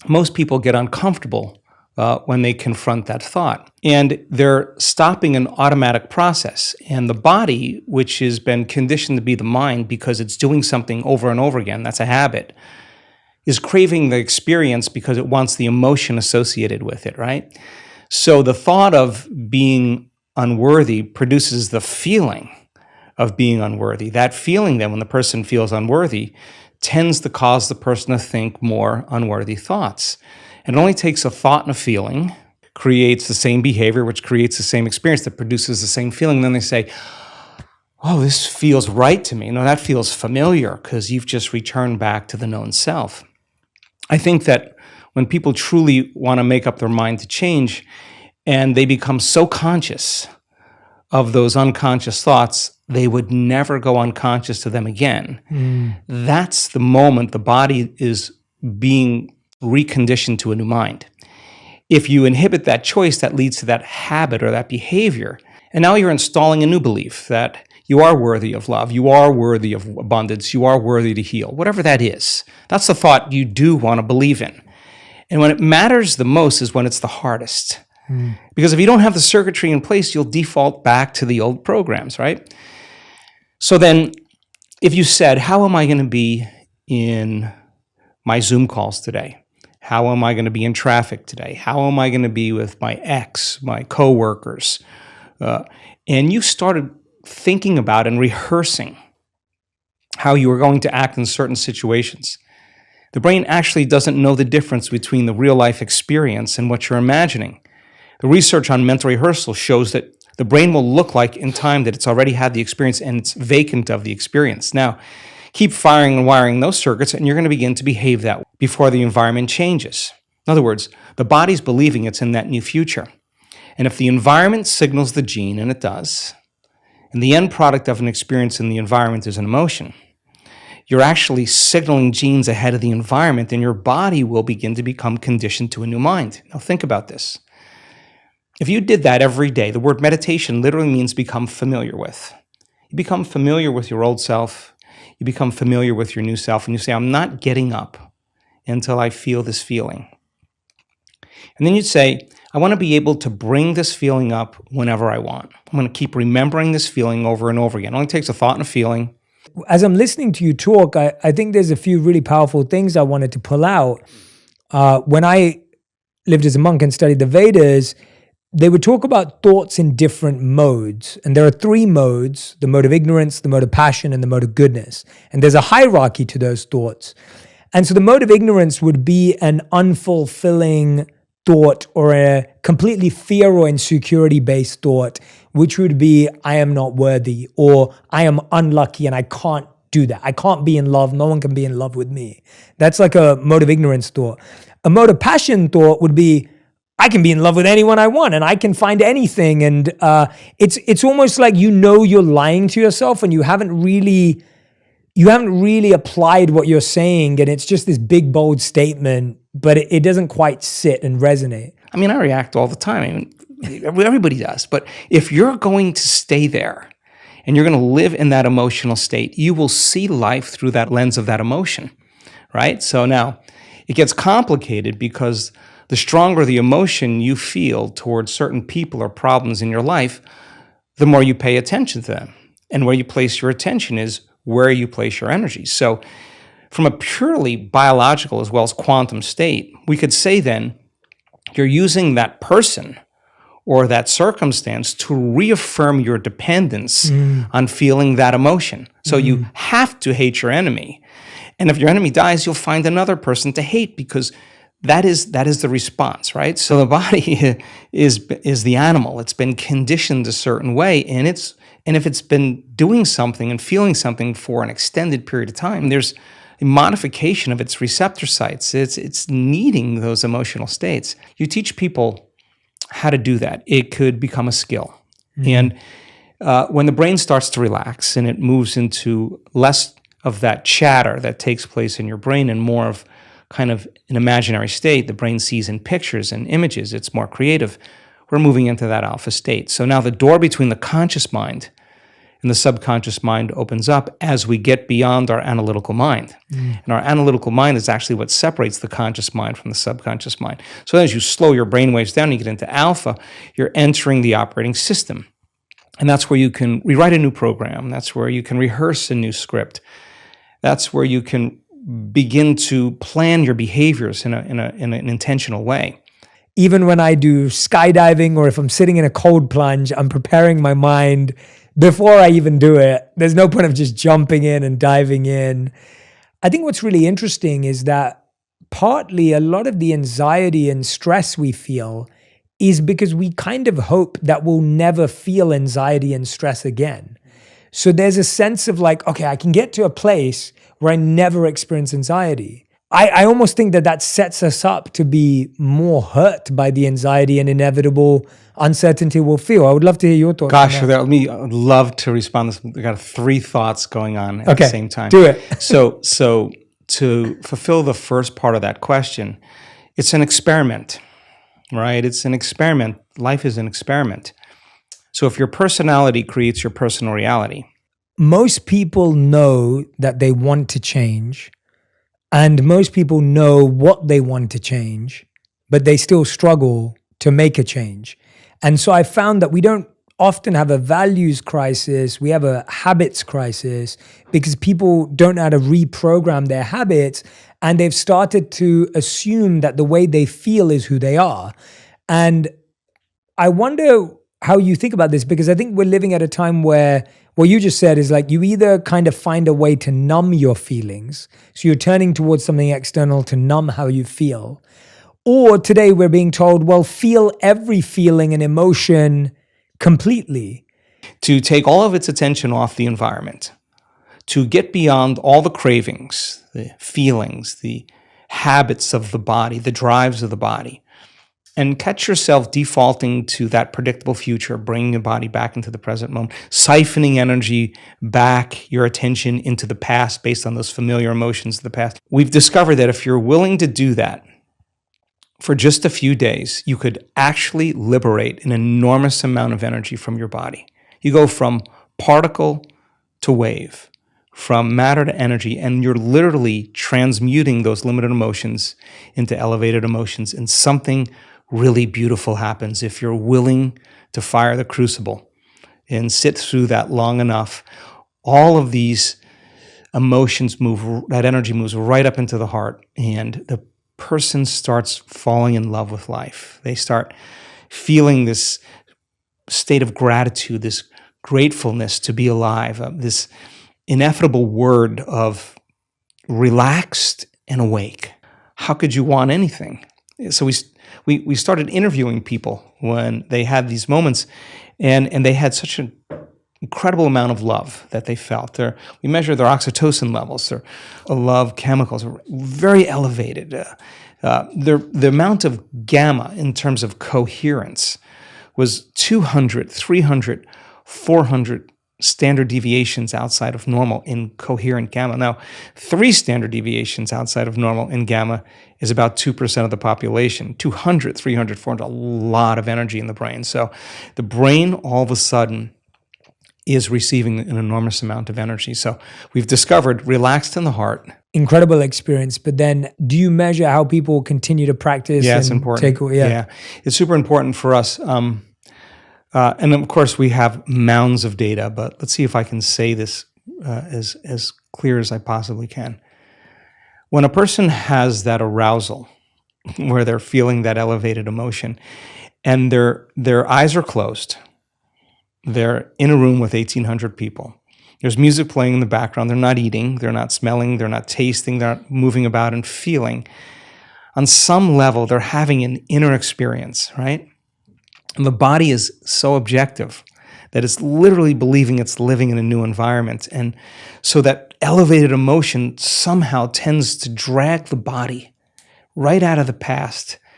most people get uncomfortable when they confront that thought. And they're stopping an automatic process. And the body, which has been conditioned to be the mind because it's doing something over and over again, that's a habit, is craving the experience because it wants the emotion associated with it, right? So the thought of being unworthy produces the feeling of being unworthy. That feeling then, when the person feels unworthy, tends to cause the person to think more unworthy thoughts. And it only takes a thought and a feeling, creates the same behavior, which creates the same experience that produces the same feeling. And then they say, oh, this feels right to me. No, that feels familiar because you've just returned back to the known self. I think that when people truly want to make up their mind to change and they become so conscious of those unconscious thoughts, they would never go unconscious to them again. That's the moment the body is being reconditioned to a new mind. If you inhibit that choice, that leads to that habit or that behavior. And now you're installing a new belief that you are worthy of love, you are worthy of abundance, you are worthy to heal, whatever that is. That's the thought you do want to believe in. And when it matters the most is when it's the hardest. Because if you don't have the circuitry in place, you'll default back to the old programs, right? So then if you said, how am I going to be in my Zoom calls today? How am I going to be in traffic today? How am I going to be with my ex, my coworkers? And you started thinking about and rehearsing how you were going to act in certain situations. The brain actually doesn't know the difference between the real life experience and what you're imagining. The research on mental rehearsal shows that the brain will look like in time that it's already had the experience and it's vacant of the experience. Now, keep firing and wiring those circuits and you're going to begin to behave that way before the environment changes. In other words, the body's believing it's in that new future. And if the environment signals the gene, and it does, and the end product of an experience in the environment is an emotion, you're actually signaling genes ahead of the environment and your body will begin to become conditioned to a new mind. Now think about this. If you did that every day, the word meditation literally means become familiar with. You become familiar with your old self, you become familiar with your new self, and you say, I'm not getting up until I feel this feeling. And then you'd say, I want to be able to bring this feeling up whenever I want. I'm going to keep remembering this feeling over and over again. It only takes a thought and a feeling. As I'm listening to you talk, I think there's a few really powerful things I wanted to pull out. When I lived as a monk and studied the Vedas, they would talk about thoughts in different modes. And there are 3 modes: the mode of ignorance, the mode of passion, and the mode of goodness. And there's a hierarchy to those thoughts. And so the mode of ignorance would be an unfulfilling thought or a completely fear or insecurity-based thought, which would be, I am not worthy, or I am unlucky and I can't do that. I can't be in love. No one can be in love with me. That's like a mode of ignorance thought. A mode of passion thought would be, I can be in love with anyone I want and I can find anything. And it's almost like you're lying to yourself and you haven't really applied what you're saying, and it's just this big, bold statement, but it doesn't quite sit and resonate. I mean, I react all the time. I mean, everybody does. But if you're going to stay there and you're going to live in that emotional state, you will see life through that lens of that emotion, right? So now it gets complicated because the stronger the emotion you feel towards certain people or problems in your life, the more you pay attention to them. And where you place your attention is where you place your energy. So from a purely biological as well as quantum state, we could say then you're using that person or that circumstance to reaffirm your dependence on feeling that emotion. So you have to hate your enemy. And if your enemy dies, you'll find another person to hate because that is the response, right? So the body is the animal. It's been conditioned a certain way, and if it's been doing something and feeling something for an extended period of time, there's a modification of its receptor sites. It's needing those emotional states. You teach people how to do that. It could become a skill. And when the brain starts to relax and it moves into less of that chatter that takes place in your brain and more of kind of an imaginary state, the brain sees in pictures and images, it's more creative, we're moving into that alpha state. So now the door between the conscious mind and the subconscious mind opens up as we get beyond our analytical mind. And our analytical mind is actually what separates the conscious mind from the subconscious mind. So as you slow your brain waves down, you get into alpha, you're entering the operating system. And that's where you can rewrite a new program. That's where you can rehearse a new script. That's where you can begin to plan your behaviors in an intentional way. Even when I do skydiving or if I'm sitting in a cold plunge, I'm preparing my mind before I even do it. There's no point of just jumping in and diving in. I think what's really interesting is that partly a lot of the anxiety and stress we feel is because we kind of hope that we'll never feel anxiety and stress again. So there's a sense of like, okay, I can get to a place where I never experience anxiety. I almost think that sets us up to be more hurt by the anxiety and inevitable uncertainty we'll feel. I would love to hear your thoughts. Gosh, I would love to respond to this. I got 3 thoughts going on at the same time. Do it. So to fulfill the first part of that question, it's an experiment, right? It's an experiment. Life is an experiment. So if your personality creates your personal reality. Most people know that they want to change, and most people know what they want to change, but they still struggle to make a change. And so I found that we don't often have a values crisis, we have a habits crisis because people don't know how to reprogram their habits, and they've started to assume that the way they feel is who they are. And I wonder how you think about this, because I think we're living at a time where what you just said is like you either kind of find a way to numb your feelings, so you're turning towards something external to numb how you feel, or today we're being told, well, feel every feeling and emotion completely. To take all of its attention off the environment, to get beyond all the cravings, the feelings, the habits of the body, the drives of the body, and catch yourself defaulting to that predictable future, bringing your body back into the present moment, siphoning energy back, your attention into the past based on those familiar emotions of the past. We've discovered that if you're willing to do that for just a few days, you could actually liberate an enormous amount of energy from your body. You go from particle to wave, from matter to energy, and you're literally transmuting those limited emotions into elevated emotions, and something really beautiful happens if you're willing to fire the crucible and sit through that long enough. All of these emotions move, that energy moves right up into the heart, and the person starts falling in love with life. They start feeling this state of gratitude, this gratefulness to be alive, this ineffable word of relaxed and awake. How could you want anything? So we started interviewing people when they had these moments, and they had such an incredible amount of love that they felt. We measured their oxytocin levels, their love chemicals were very elevated. The amount of gamma in terms of coherence was 200, 300, 400 standard deviations outside of normal in coherent gamma. Now, 3 standard deviations outside of normal in gamma is about 2% of the population. 200, 300, 400, a lot of energy in the brain. So the brain all of a sudden is receiving an enormous amount of energy. So we've discovered relaxed in the heart. Incredible experience. But then do you measure how people continue to practice? Yeah, it's important. Yeah, it's super important for us. And of course, we have mounds of data, but let's see if I can say this as clear as I possibly can. When a person has that arousal, where they're feeling that elevated emotion, and their eyes are closed, they're in a room with 1,800 people. There's music playing in the background. They're not eating, they're not smelling, they're not tasting, they're not moving about and feeling. On some level, they're having an inner experience, right? And the body is so objective that it's literally believing it's living in a new environment. And so that elevated emotion somehow tends to drag the body right out of the past